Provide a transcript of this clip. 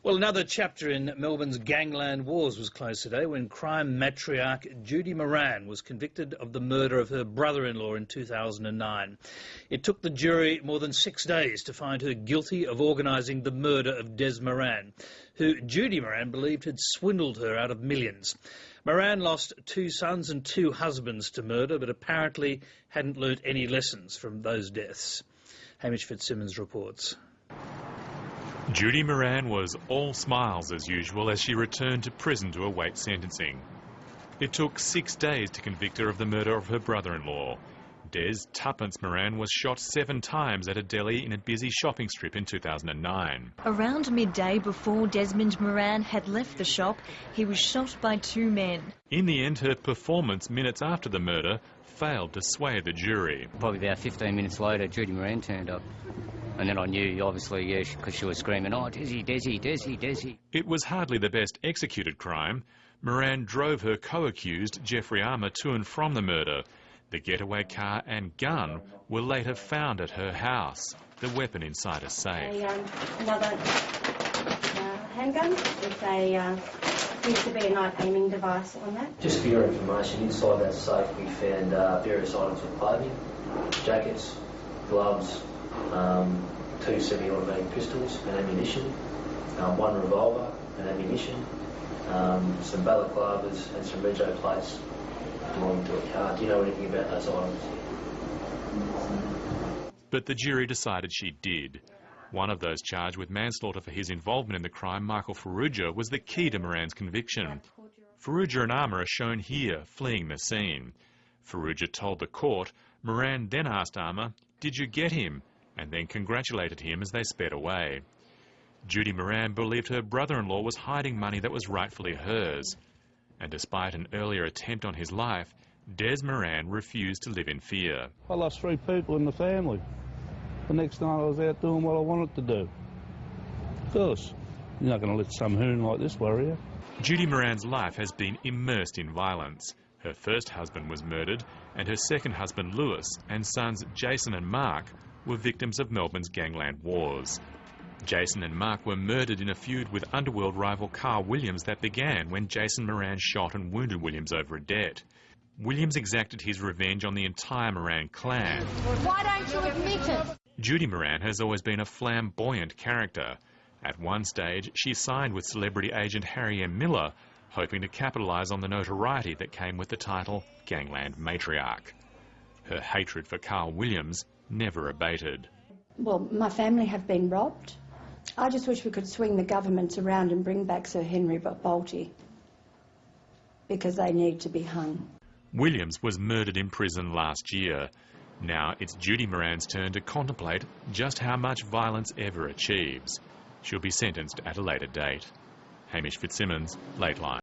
Well, another chapter in Melbourne's gangland wars was closed today when crime matriarch Judy Moran was convicted of the murder of her brother-in-law in 2009. It took the jury more than 6 days to find her guilty of organising the murder of Des Moran, who Judy Moran believed had swindled her out of millions. Moran lost 2 sons and 2 husbands to murder, but apparently hadn't learnt any lessons from those deaths. Hamish Fitzsimmons reports. Judy Moran was all smiles as usual as she returned to prison to await sentencing. It took 6 days to convict her of the murder of her brother-in-law. Des Tuppence Moran was shot 7 times at a deli in a busy shopping strip in 2009. Around midday, before Desmond Moran had left the shop, he was shot by 2 men. In the end, her performance minutes after the murder failed to sway the jury. Probably about 15 minutes later, Judy Moran turned up. And then I knew, obviously, yeah, because she was screaming, "Oh, Desi, Desi, Desi, Desi." It was hardly the best executed crime. Moran drove her co-accused, Jeffrey Armour, to and from the murder. The getaway car and gun were later found at her house, the weapon inside a safe. Another handgun with a, seems to be a night aiming device on that. Just for your information, inside that safe we found various items of clothing, jackets, gloves, 2 semi-automatic pistols and ammunition, 1 revolver and ammunition, some balaclavas and some rego plates belonging to a car. Do you know anything about those items? But the jury decided she did. One of those charged with manslaughter for his involvement in the crime, Michael Farrugia, was the key to Moran's conviction. Farrugia and Armour are shown here, fleeing the scene. Farrugia told the court. Moran then asked Armour, "Did you get him?" and then congratulated him as they sped away. Judy Moran believed her brother-in-law was hiding money that was rightfully hers. And despite an earlier attempt on his life, Des Moran refused to live in fear. I lost 3 people in the family. The next night I was out doing what I wanted to do. Of course, you're not going to let some hoon like this worry you. Judy Moran's life has been immersed in violence. Her first husband was murdered, and her second husband, Lewis, and sons Jason and Mark were victims of Melbourne's gangland wars. Jason and Mark were murdered in a feud with underworld rival Carl Williams that began when Jason Moran shot and wounded Williams over a debt. Williams exacted his revenge on the entire Moran clan. Why don't you admit it? Judy Moran has always been a flamboyant character. At one stage, she signed with celebrity agent Harry M. Miller, hoping to capitalise on the notoriety that came with the title Gangland Matriarch. Her hatred for Carl Williams never abated. Well, my family have been robbed. I just wish we could swing the government around and bring back Sir Henry Bolte, because they need to be hung. Williams was murdered in prison last year. Now it's Judy Moran's turn to contemplate just how much violence ever achieves. She'll be sentenced at a later date. Hamish Fitzsimmons, Lateline.